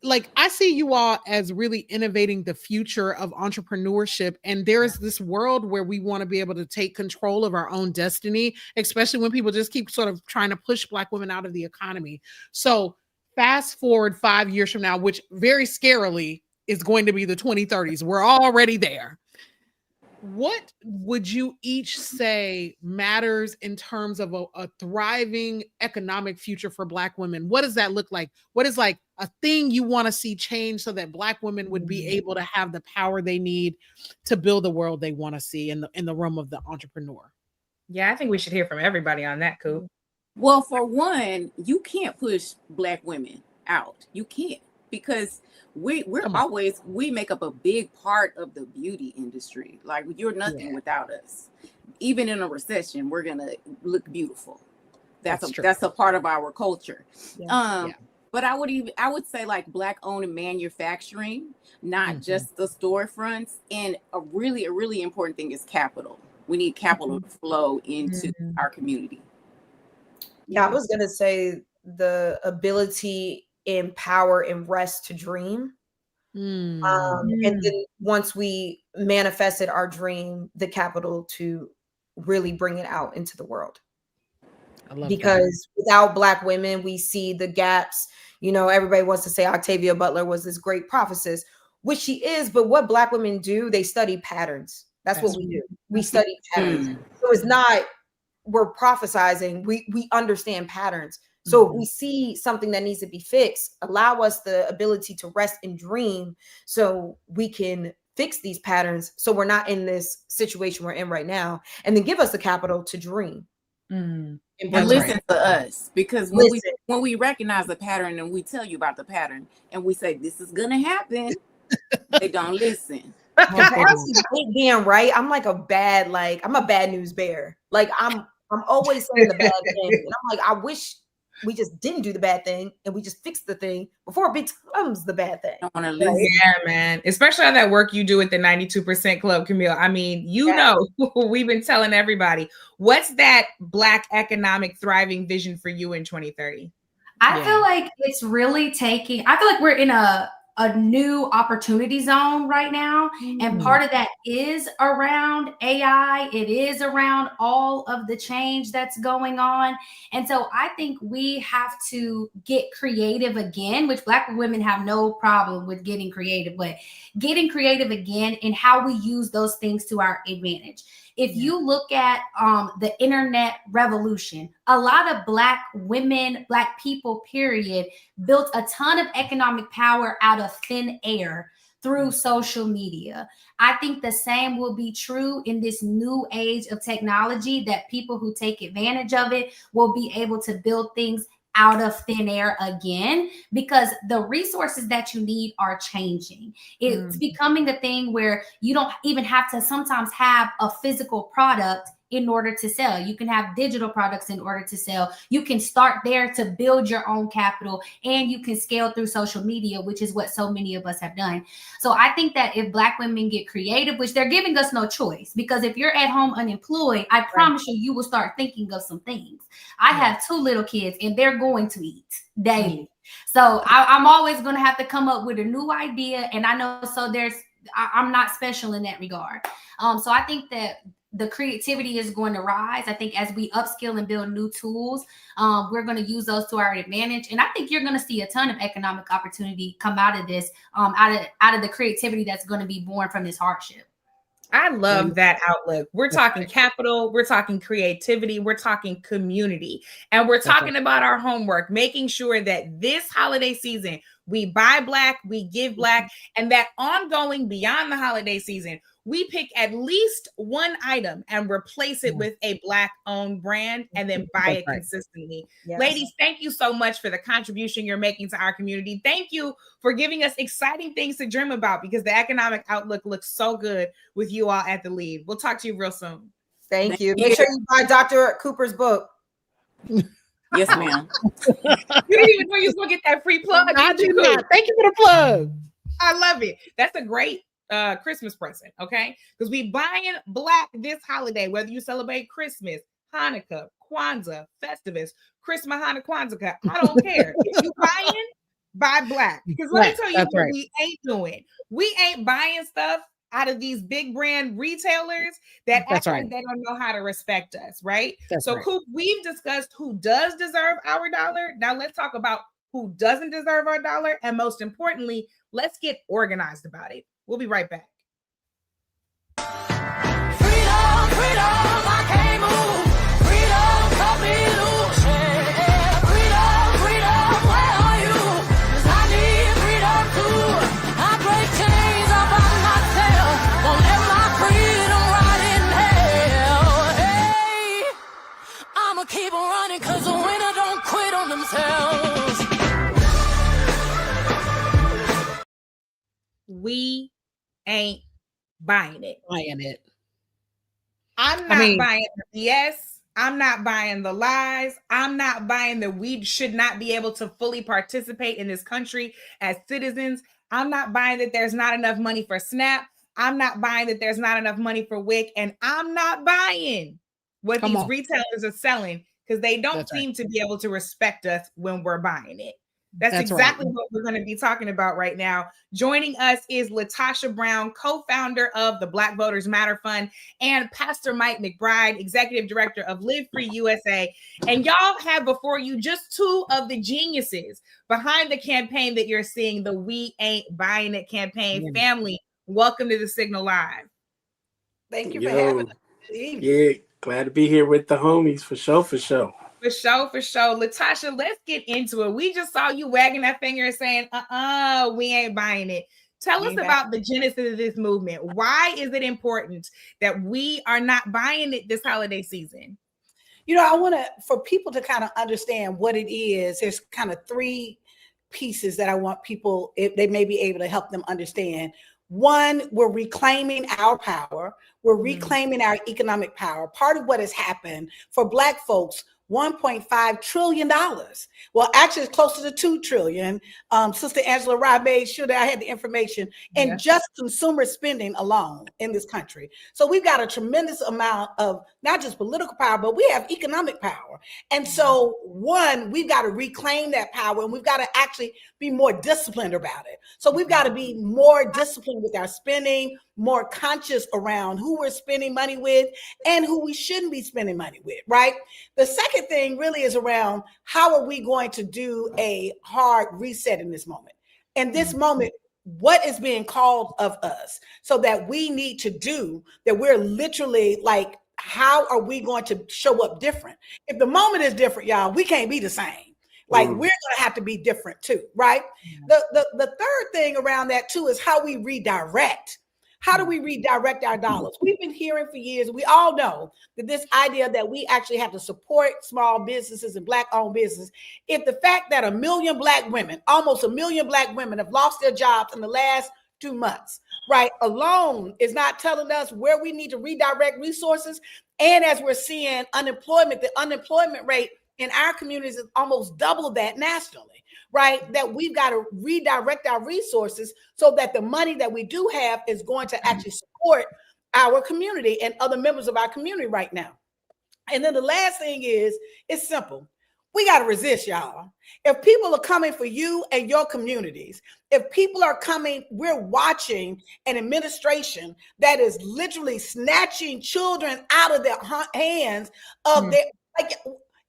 like, I see you all as really innovating the future of entrepreneurship. And there is this world where we want to be able to take control of our own destiny, especially when people just keep sort of trying to push Black women out of the economy. So fast forward 5 years from now, which very scarily is going to be the 2030s. We're already there. What would you each say matters in terms of a thriving economic future for Black women? What does that look like? What is like a thing you want to see change so that Black women would be able to have the power they need to build the world they want to see in the realm of the entrepreneur? Yeah, I think we should hear from everybody on that, Coop. Well, for one, you can't push Black women out. You can't, because we make up a big part of the beauty industry. Like, you're nothing without us. Even in a recession, we're gonna look beautiful. That's a part of our culture. But I would say, like, Black owned manufacturing, not just the storefronts. And a really important thing is capital. We need capital to flow into our community. Yeah, I was gonna say the ability in power and rest to dream. And then once we manifested our dream, the capital to really bring it out into the world. Because without Black women, we see the gaps. Everybody wants to say Octavia Butler was this great prophetess, which she is, but what Black women do, they study patterns. That's what we do. We study patterns. So it's not we're prophesizing, we understand patterns. So if we see something that needs to be fixed, allow us the ability to rest and dream so we can fix these patterns so we're not in this situation we're in right now, and then give us the capital to dream. And listen to us, because when we recognize the pattern and we tell you about the pattern and we say this is gonna happen, they don't listen. Being right, I'm like I'm a bad news bear. Like I'm always saying the bad thing, and I'm like, I wish we just didn't do the bad thing and we just fixed the thing before it becomes the bad thing. I want to lose. Yeah, man. Especially on that work you do with the 92% Club, Camille. I mean, we've been telling everybody. What's that Black economic thriving vision for you in 2030? I feel like it's really I feel like we're in a new opportunity zone right now. And part of that is around AI. It is around all of the change that's going on. And so I think we have to get creative again, which Black women have no problem with getting creative, but getting creative again in how we use those things to our advantage. If you look at the internet revolution, a lot of Black women, Black people, period, built a ton of economic power out of thin air through social media. I think the same will be true in this new age of technology, that people who take advantage of it will be able to build things out of thin air again, because the resources that you need are changing. It's becoming a thing where you don't even have to sometimes have a physical product in order to sell. You can have digital products in order to sell. You can start there to build your own capital, and you can scale through social media, which is what so many of us have done. So I think that if Black women get creative, which they're giving us no choice, because if you're at home unemployed, I promise you will start thinking of some things. I have 2 little kids, and they're going to eat daily. So I'm always going to have to come up with a new idea. And I know, so I'm not special in that regard. So I think that the creativity is going to rise. I think as we upskill and build new tools, we're going to use those to our advantage. And I think you're going to see a ton of economic opportunity come out of this, out of the creativity that's going to be born from this hardship. I love that outlook. We're talking capital, we're talking creativity, we're talking community, and we're talking about our homework, making sure that this holiday season, we buy Black, we give Black, and that ongoing beyond the holiday season, we pick at least one item and replace it with a Black-owned brand and then buy it consistently. Yes. Ladies, thank you so much for the contribution you're making to our community. Thank you for giving us exciting things to dream about, because the economic outlook looks so good with you all at the lead. We'll talk to you real soon. Thank you. Make sure you buy Dr. Cooper's book. Yes, ma'am. You didn't even know you was going to get that free plug. I did not. Thank you for the plug. I love it. That's a great Christmas present, okay? Because we buying Black this holiday, whether you celebrate Christmas, Hanukkah, Kwanzaa, Festivus, Christmas, Hanukkah, Kwanzaa, I don't care. If you buying, buy Black. Because let me tell you what we ain't doing. We ain't buying stuff out of these big brand retailers that act like they don't know how to respect us, right? Coop, we've discussed who does deserve our dollar. Now let's talk about who doesn't deserve our dollar. And most importantly, let's get organized about it. We'll be right back. Freedom, freedom, I can't move. Freedom, cut me loose. Yeah. Freedom, freedom, where are you? 'Cause I need freedom too. I break chains up by myself. Won't let my freedom rot in hell. Hey, I'ma keep on running 'cause the winner don't quit on themselves. We ain't buying it. I'm not buying the BS. I'm not buying the lies. I'm not buying that we should not be able to fully participate in this country as citizens. I'm not buying that there's not enough money for SNAP. I'm not buying that there's not enough money for WIC. And I'm not buying what these retailers are selling, because they don't seem to be able to respect us when we're buying it. That's exactly what we're going to be talking about right now. Joining us is LaTosha Brown, co-founder of the Black Voters Matter Fund, and Pastor Mike McBride, executive director of Live Free USA. And y'all have before you just 2 of the geniuses behind the campaign that you're seeing, the We Ain't Buying It campaign. Family, welcome to the Signal Live. Thank you for having us. Yeah, glad to be here with the homies, for sure, for sure. For sure. LaTosha, let's get into it. We just saw you wagging that finger and saying, we ain't buying it. Tell us about the genesis of this movement. Why is it important that we are not buying it this holiday season? You know, I want to, for people to kind of understand what it is, there's kind of 3 pieces that I want people, if they may be able to help them understand. One, we're reclaiming our power. We're reclaiming our economic power. Part of what has happened for Black folks, $1.5 trillion. Well, actually, it's closer to $2 trillion. Sister Angela Rye made sure that I had the information, and just consumer spending alone in this country. So we've got a tremendous amount of not just political power, but we have economic power. And so, one, we've got to reclaim that power, and we've got to actually be more disciplined about it. So we've got to be more disciplined with our spending, more conscious around who we're spending money with and who we shouldn't be spending money with, right? The second thing really is around how are we going to do a hard reset in this moment? In this moment, what is being called of us so that we need to do that we're literally like, how are we going to show up different? If the moment is different, y'all, we can't be the same. Like we're going to have to be different too, right? The third thing around that too is how we redirect. How do we redirect our dollars? We've been hearing for years. We all know that this idea that we actually have to support small businesses and Black-owned business. If the fact that 1 million Black women, almost 1 million Black women have lost their jobs in the last 2 months, right, alone is not telling us where we need to redirect resources. And as we're seeing unemployment, the unemployment rate in our communities is almost double that nationally. Right, that we've got to redirect our resources so that the money that we do have is going to actually support our community and other members of our community right now. And then the last thing is, it's simple. We got to resist, y'all. If people are coming for you and your communities, if people are coming, we're watching an administration that is literally snatching children out of their hands of their, like,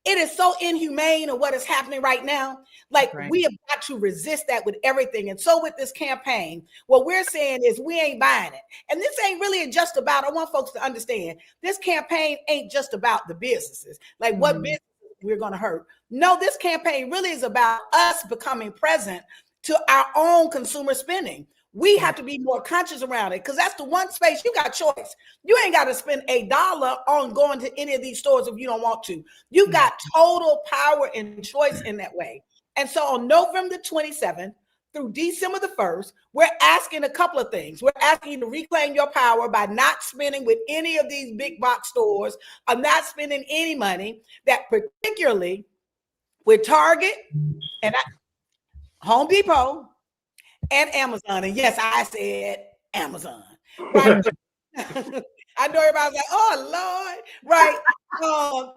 it is so inhumane of what is happening right now. Like we have got to resist that with everything. And so with this campaign, what we're saying is we ain't buying it. And this ain't really just about, I want folks to understand, this campaign ain't just about the businesses, like what businesses we're going to hurt. No, this campaign really is about us becoming present to our own consumer spending. We have to be more conscious around it, because that's the one space you got choice. You ain't got to spend $1 on going to any of these stores if you don't want to. You got total power and choice in that way. And so on November 27th through December the 1st, we're asking a couple of things. We're asking you to reclaim your power by not spending with any of these big box stores, or not spending any money, that particularly with Target and Home Depot and Amazon. And yes, I said Amazon. Right? I know everybody's like, oh Lord, right?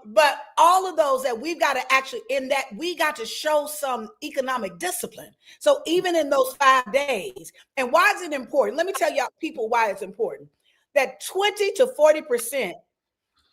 But all of those that we've got to actually, in that we got to show some economic discipline. So even in those 5 days, and why is it important? Let me tell y'all people why it's important. That 20 to 40%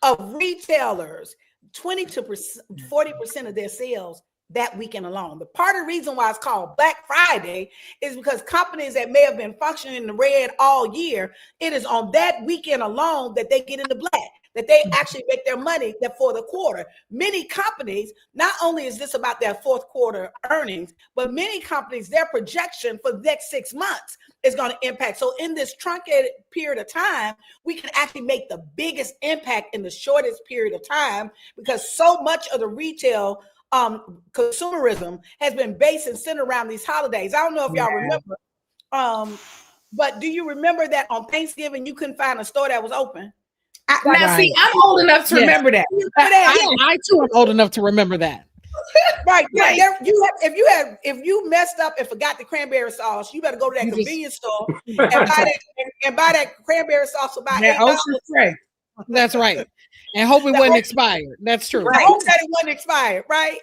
of retailers, 20 to 40% of their sales that weekend alone. The part of the reason why it's called Black Friday is because companies that may have been functioning in the red all year, it is on that weekend alone that they get into black, that they actually make their money for the quarter. Many companies, not only is this about their fourth quarter earnings, but many companies, their projection for the next 6 months is going to impact. So in this truncated period of time, we can actually make the biggest impact in the shortest period of time, because so much of the retail consumerism has been based and centered around these holidays. I don't know if y'all remember, but do you remember that on Thanksgiving you couldn't find a store that was open? Now, see, I'm old enough to remember that. I too am old enough to remember that. Right. If you messed up and forgot the cranberry sauce, you better go to that convenience store and buy that cranberry sauce for about $8. That's right. And hope it wasn't expired. That's true. Right. Hope that it wasn't expired, right?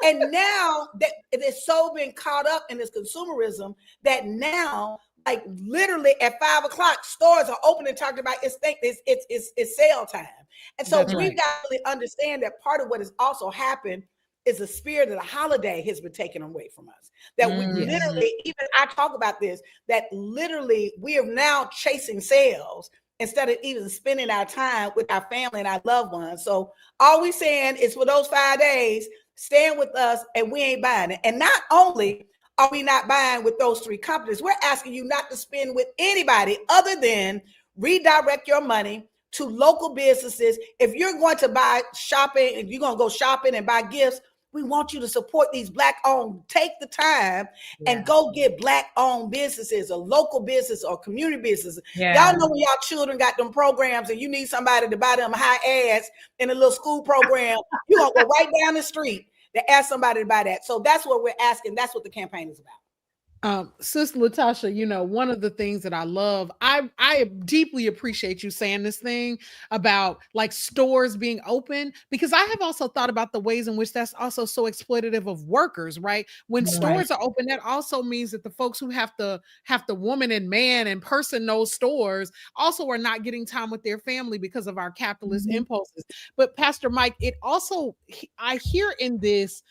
And now that it has so been caught up in this consumerism that now, like literally at 5 o'clock, stores are open and talking about it's sale time. And so we've got to really understand that part of what has also happened is the spirit of the holiday has been taken away from us. That we literally, even I talk about this, that literally we are now chasing sales instead of even spending our time with our family and our loved ones. So all we saying is for those 5 days, stand with us and we ain't buying it. And not only are we not buying with those 3 companies, we're asking you not to spend with anybody other than redirect your money to local businesses. If you're going to buy shopping, if you're going to go shopping and buy gifts, we want you to support these Black-owned. Take the time and go get Black-owned businesses, or local business, or community businesses. Y'all know when y'all children got them programs and you need somebody to buy them high ads in a little school program, you're going to go right down the street to ask somebody to buy that. So that's what we're asking. That's what the campaign is about. Sister LaTosha, you know, one of the things that I love, I deeply appreciate you saying this thing about like stores being open, because I have also thought about the ways in which that's also so exploitative of workers, right? When stores are open, that also means that the folks who have to woman and man and person those stores also are not getting time with their family because of our capitalist impulses. But Pastor Mike, it also, I hear in this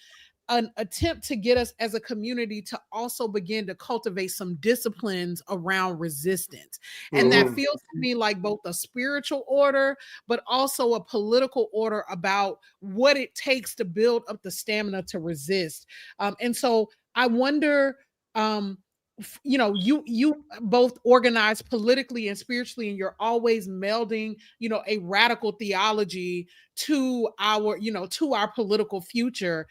an attempt to get us as a community to also begin to cultivate some disciplines around resistance. And that feels to me like both a spiritual order, but also a political order about what it takes to build up the stamina to resist. And so I wonder, you both organize politically and spiritually, and you're always melding, a radical theology to our political future.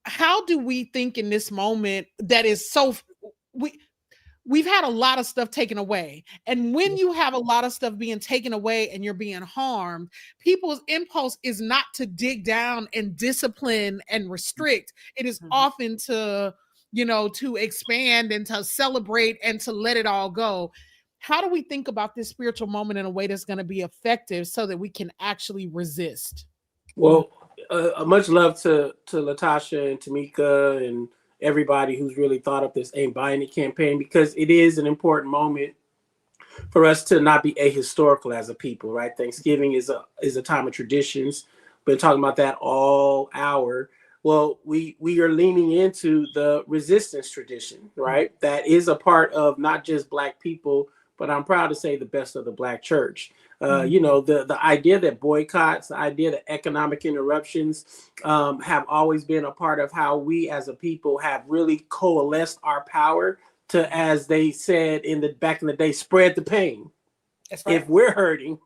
How do we think in this moment that is so we've had a lot of stuff taken away, and when you have a lot of stuff being taken away and you're being harmed, people's impulse is not to dig down and discipline and restrict. It is often to expand and to celebrate and to let it all go. How do we think about this spiritual moment in a way that's going to be effective so that we can actually resist? Well, much love to LaTosha and Tamika and everybody who's really thought up this Ain't Buying It campaign, because it is an important moment for us to not be ahistorical as a people, right? Thanksgiving is a time of traditions. Been talking about that all hour. Well, we are leaning into the resistance tradition, right? That is a part of not just Black people, but I'm proud to say the best of the Black church. The idea that boycotts, the idea that economic interruptions have always been a part of how we as a people have really coalesced our power to, as they said back in the day, spread the pain. That's right. If we're hurting,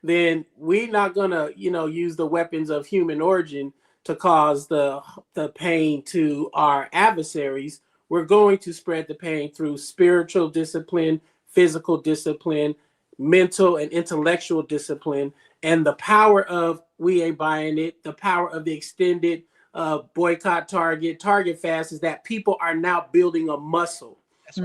then we're not gonna, use the weapons of human origin to cause the pain to our adversaries. We're going to spread the pain through spiritual discipline, physical discipline, mental and intellectual discipline, and the power of We Ain't Buying It, the power of the extended boycott Target fast is that people are now building a muscle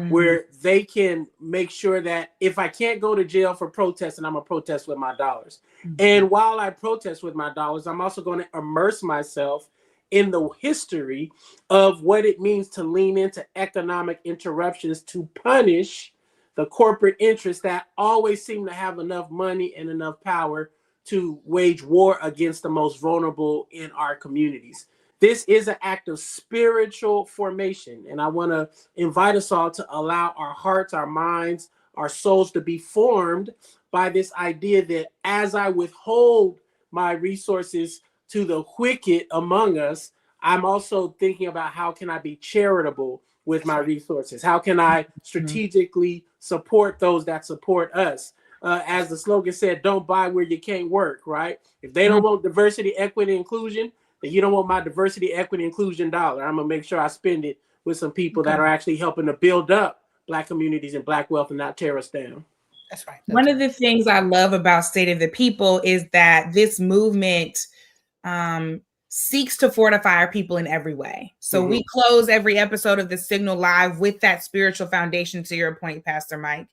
where they can make sure that if I can't go to jail for protesting, I'm gonna protest with my dollars. And while I protest with my dollars, I'm also going to immerse myself in the history of what it means to lean into economic interruptions to punish the corporate interests that always seem to have enough money and enough power to wage war against the most vulnerable in our communities. This is an act of spiritual formation, and I want to invite us all to allow our hearts, our minds, our souls to be formed by this idea that as I withhold my resources to the wicked among us, I'm also thinking about how can I be charitable with my resources? How can I strategically support those that support us? As the slogan said, don't buy where you can't work, right? If they don't want diversity, equity, inclusion, then you don't want my diversity, equity, inclusion dollar. I'm gonna make sure I spend it with some people that are actually helping to build up Black communities and Black wealth and not tear us down. That's right. One of the things I love about State of the People is that this movement seeks to fortify our people in every way. So we close every episode of the Signal Live with that spiritual foundation, to your point, Pastor Mike.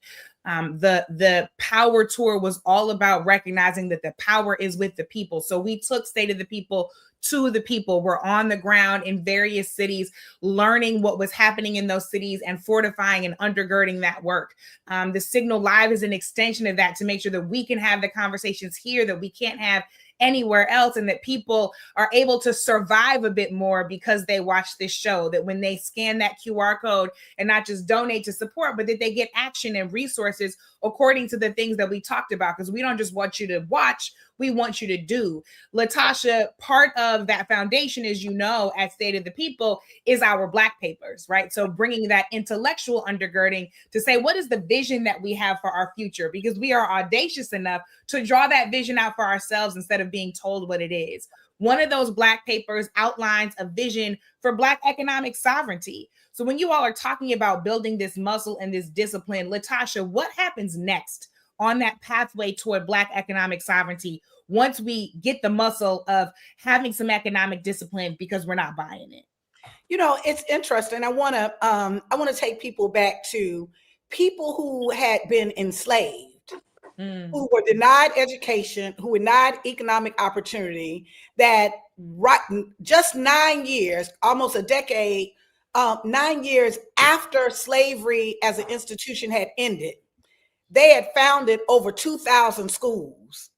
The Power Tour was all about recognizing that the power is with the people. So we took State of the People to the people. We're on the ground in various cities, learning what was happening in those cities and fortifying and undergirding that work. The Signal Live is an extension of that to make sure that we can have the conversations here that we can't have anywhere else, and that people are able to survive a bit more because they watch this show, that when they scan that QR code and not just donate to support, but that they get action and resources according to the things that we talked about, because we don't just want you to watch, we want you to do. LaTosha, part of that foundation, as you know, at State of the People is our Black papers, right? So bringing that intellectual undergirding to say, what is the vision that we have for our future? Because we are audacious enough to draw that vision out for ourselves instead of being told what it is. One of those Black papers outlines a vision for Black economic sovereignty. So when you all are talking about building this muscle and this discipline, LaTosha, what happens next on that pathway toward Black economic sovereignty once we get the muscle of having some economic discipline because we're not buying it? You know, it's interesting. I want to take people back to people who had been enslaved, who were denied education, who were denied economic opportunity, that just 9 years, almost a decade, 9 years after slavery as an institution had ended, they had founded over 2,000 schools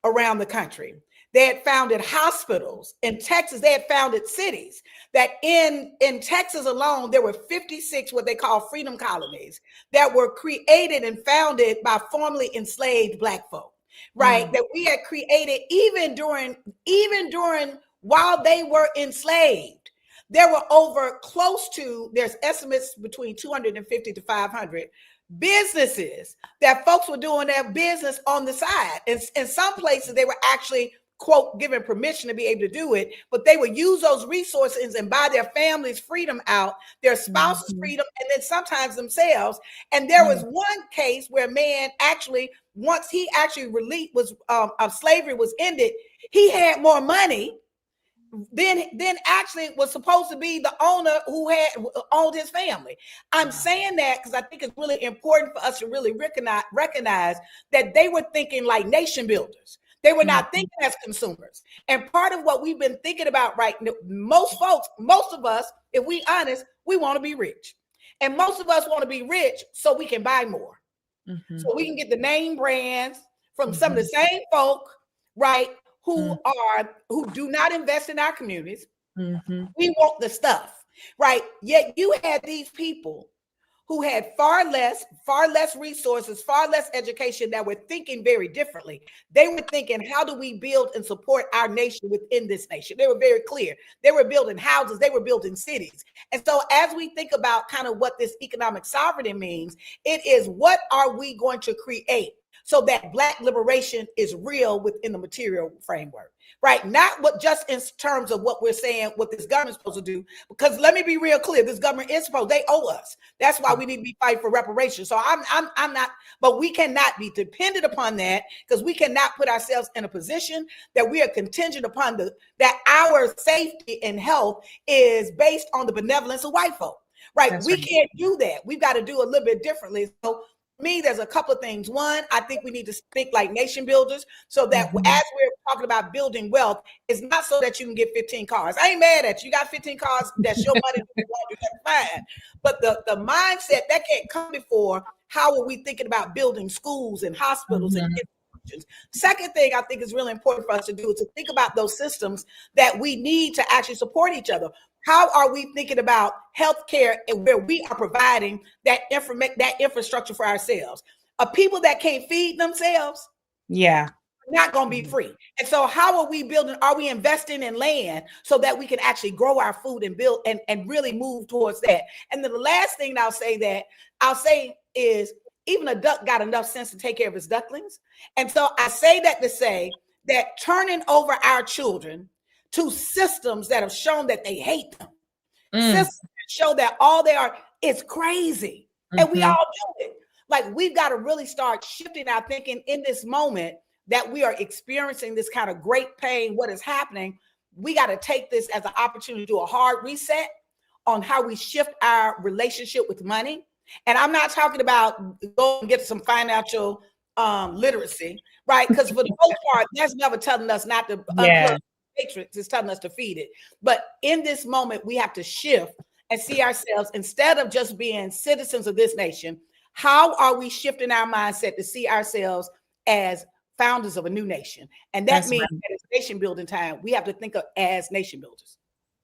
around the country. They had founded hospitals. In Texas, they had founded cities. That in Texas alone, there were 56 what they call freedom colonies that were created and founded by formerly enslaved Black folk, right? That we had created even during while they were enslaved. There were over close to, there's estimates between 250 to 500 businesses that folks were doing their business on the side. In some places, they were actually, quote, given permission to be able to do it, but they would use those resources and buy their families' freedom out, their spouses' freedom, and then sometimes themselves. And there was one case where a man actually, once he actually was of slavery was ended, he had more money then actually was supposed to be the owner who had owned his family. I'm saying that because I think it's really important for us to really recognize that they were thinking like nation builders. They were not thinking as consumers. And part of what we've been thinking about right now, most of us, if we honest, we want to be rich. And most of us want to be rich so we can buy more. So we can get the name brands from some of the same folk, right? Who do not invest in our communities. We want the stuff, right? Yet you had these people who had far less resources, far less education, that were thinking very differently. They were thinking, how do we build and support our nation within this nation? They were very clear. They were building houses, they were building cities. And so as we think about kind of what this economic sovereignty means, it is, what are we going to create so that Black liberation is real within the material framework, right? Not what just in terms of what we're saying, what this government's supposed to do, because let me be real clear, this government is supposed, they owe us. That's why we need to be fighting for reparations. So I'm not, but we cannot be dependent upon that, because we cannot put ourselves in a position that we are contingent upon that our safety and health is based on the benevolence of white folk, right? That's right. Can't do that. We've got to do a little bit differently. So me, there's a couple of things. One, I think we need to think like nation builders, so that as we're talking about building wealth, it's not so that you can get 15 cars. I ain't mad at you. You got 15 cars, that's your money. That's fine. But the mindset that can't come before, how are we thinking about building schools and hospitals and institutions? Second thing I think is really important for us to do is to think about those systems that we need to actually support each other. How are we thinking about healthcare and where we are providing that infrastructure for ourselves? People that can't feed themselves, not going to be free. And so how are we building? Are we investing in land so that we can actually grow our food and build and really move towards that? And then the last thing I'll say is, even a duck got enough sense to take care of his ducklings. And so I say that to say that turning over our children to systems that have shown that they hate them, systems that show that all they are is crazy. And we all do it. Like, we've got to really start shifting our thinking in this moment that we are experiencing this kind of great pain. What is happening? We got to take this as an opportunity to do a hard reset on how we shift our relationship with money. And I'm not talking about go and get some financial literacy, right? Because for the most part, that's never telling us not to unplug matrix, is telling us to feed it. But in this moment, we have to shift and see ourselves, instead of just being citizens of this nation, how are we shifting our mindset to see ourselves as founders of a new nation? And that means that it's nation building time. We have to think of as nation builders.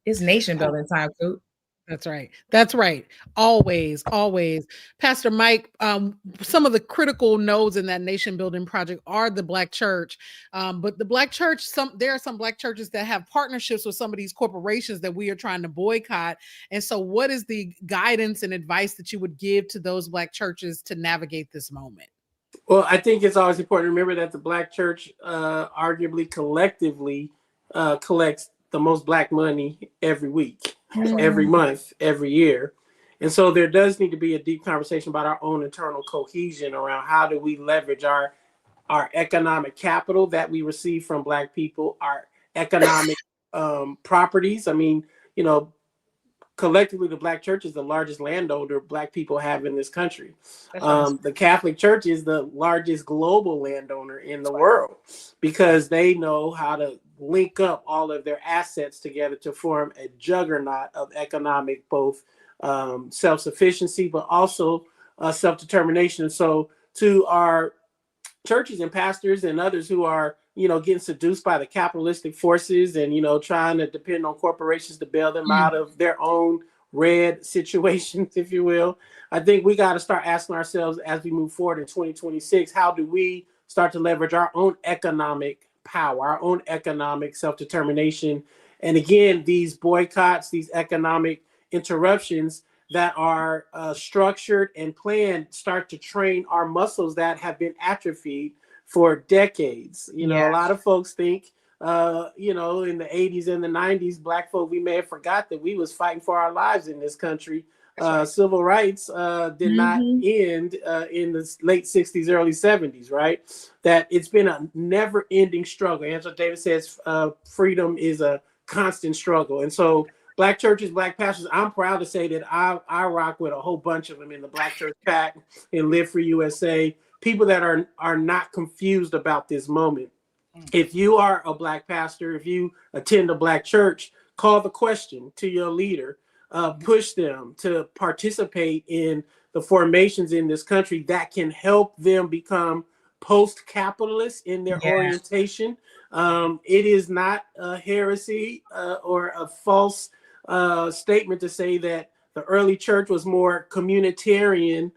It's nation building time, too. That's right. That's right. Always, always. Pastor Mike, some of the critical nodes in that nation building project are the Black church. But the Black church, there are some Black churches that have partnerships with some of these corporations that we are trying to boycott. And so what is the guidance and advice that you would give to those Black churches to navigate this moment? Well, I think it's always important to remember that the Black church arguably collectively collects the most Black money every week, every month, every year. And so there does need to be a deep conversation about our own internal cohesion around how do we leverage our economic capital that we receive from Black people, our economic properties. I mean, collectively, the Black church is the largest landowner Black people have in this country. The Catholic Church is the largest global landowner in the world, because they know how to link up all of their assets together to form a juggernaut of economic, both self-sufficiency, but also self-determination. So to our churches and pastors and others who are getting seduced by the capitalistic forces and, trying to depend on corporations to bail them out of their own red situations, if you will. I think we got to start asking ourselves as we move forward in 2026, how do we start to leverage our own economic power, our own economic self-determination? And again, these boycotts, these economic interruptions that are structured and planned start to train our muscles that have been atrophied for decades. A lot of folks think, in the 80s and the 90s, Black folk, we may have forgot that we was fighting for our lives in this country. Right. Civil rights did not end in the late 60s, early 70s, right? That it's been a never-ending struggle. Angela Davis says freedom is a constant struggle. And so Black churches, Black pastors, I'm proud to say that I rock with a whole bunch of them in the Black Church Pack and Live for USA, people that are not confused about this moment. If you are a Black pastor, if you attend a Black church, call the question to your leader, push them to participate in the formations in this country that can help them become post-capitalist in their orientation. It is not a heresy or a false statement to say that the early church was more communitarian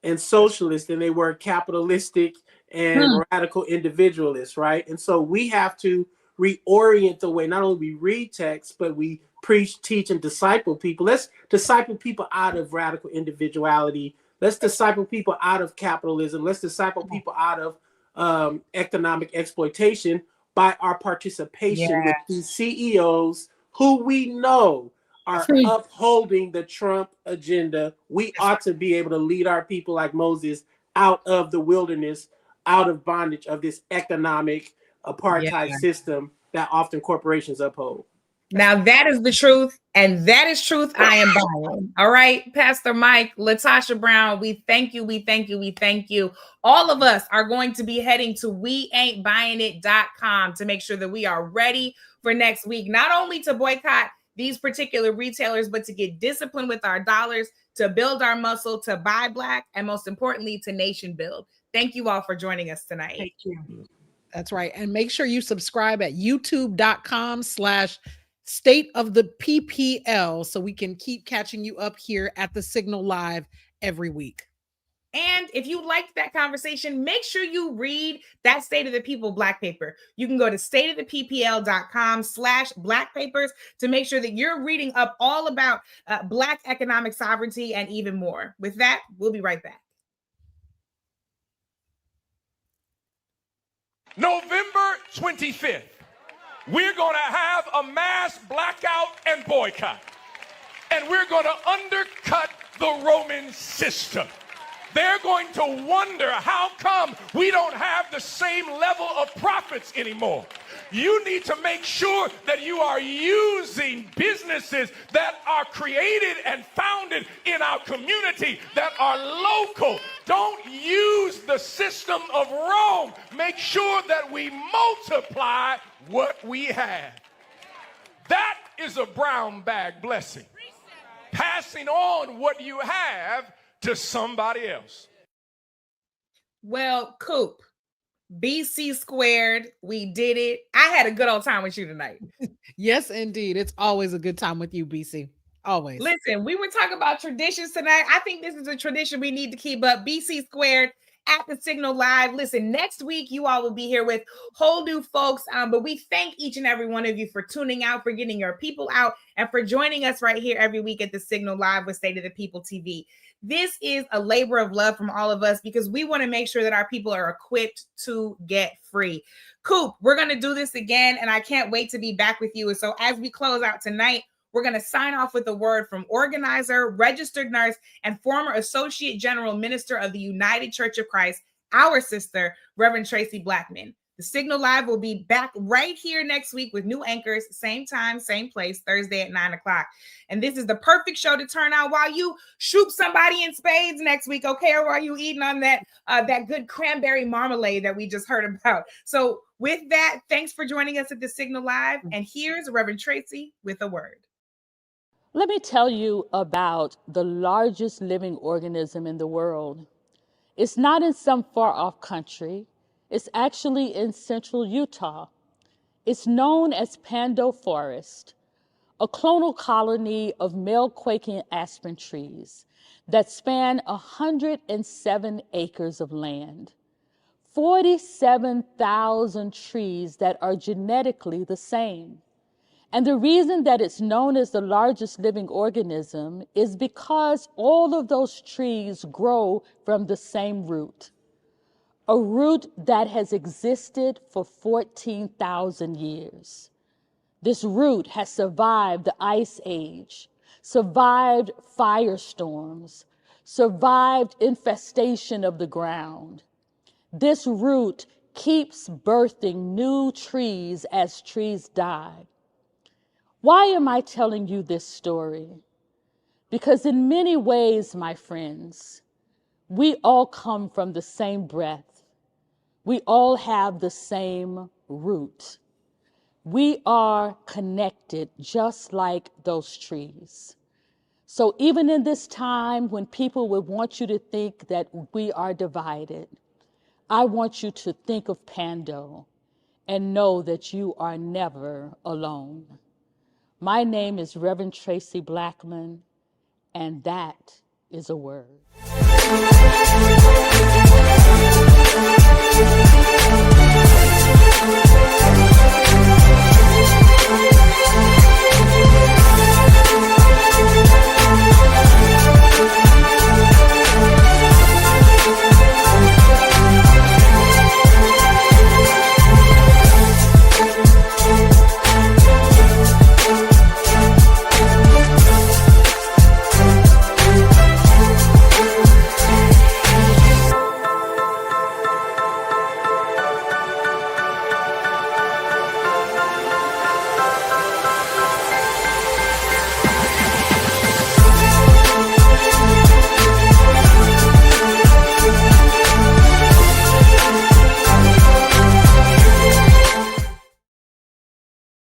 and socialist than they were capitalistic and radical individualists, right? And so we have to reorient the way not only we read text, but we preach, teach, and disciple people. Let's disciple people out of radical individuality. Let's disciple people out of capitalism. Let's disciple people out of economic exploitation by our participation with these CEOs who we know are upholding the Trump agenda. We ought to be able to lead our people like Moses out of the wilderness, out of bondage of this economic apartheid system that often corporations uphold. Now that is the truth, and that is truth I am buying. All right, Pastor Mike, LaTosha Brown, we thank you, we thank you, we thank you. All of us are going to be heading to weaintbuyingit.com to make sure that we are ready for next week, not only to boycott these particular retailers, but to get disciplined with our dollars, to build our muscle, to buy Black, and most importantly, to nation build. Thank you all for joining us tonight. Thank you. That's right. And make sure you subscribe at youtube.com/State of the PPL so we can keep catching you up here at the Signal Live every week. And if you liked that conversation, make sure you read that State of the People Black paper. You can go to stateoftheppl.com/Black papers to make sure that you're reading up all about Black economic sovereignty and even more. With that, we'll be right back. November 25th, we're going to have a mass blackout and boycott. And we're going to undercut the Roman system. They're going to wonder how come we don't have the same level of profits anymore. You need to make sure that you are using businesses that are created and founded in our community, that are local. Don't use the system of Rome. Make sure that we multiply what we have. That is a brown bag blessing. Passing on what you have to somebody else. Well, Coop, BC squared, we did it. I had a good old time with you tonight. Yes, indeed. It's always a good time with you, BC. Always. Listen, we were talking about traditions tonight. I think this is a tradition we need to keep up. BC squared at the Signal Live. Listen, next week you all will be here with whole new folks. But we thank each and every one of you for tuning out, for getting your people out, and for joining us right here every week at the Signal Live with State of the People TV. This is a labor of love from all of us because we want to make sure that our people are equipped to get free. Coop, we're going to do this again, and I can't wait to be back with you. And so as we close out tonight, we're going to sign off with a word from organizer, registered nurse, and former Associate General Minister of the United Church of Christ, our sister, Reverend Tracy Blackman. The Signal Live will be back right here next week with new anchors, same time, same place, Thursday at 9 o'clock. And this is the perfect show to turn on while you shoot somebody in spades next week, okay? Or while you eating on that good cranberry marmalade that we just heard about. So with that, thanks for joining us at the Signal Live. And here's Reverend Tracy with a word. Let me tell you about the largest living organism in the world. It's not in some far-off country. It's actually in central Utah. It's known as Pando Forest, a clonal colony of male-quaking aspen trees that span 107 acres of land. 47,000 trees that are genetically the same. And the reason that it's known as the largest living organism is because all of those trees grow from the same root, a root that has existed for 14,000 years. This root has survived the Ice Age, survived firestorms, survived infestation of the ground. This root keeps birthing new trees as trees die. Why am I telling you this story? Because in many ways, my friends, we all come from the same breath. We all have the same root. We are connected just like those trees. So even in this time when people would want you to think that we are divided, I want you to think of Pando and know that you are never alone. My name is Reverend Tracy Blackman, and that is a word.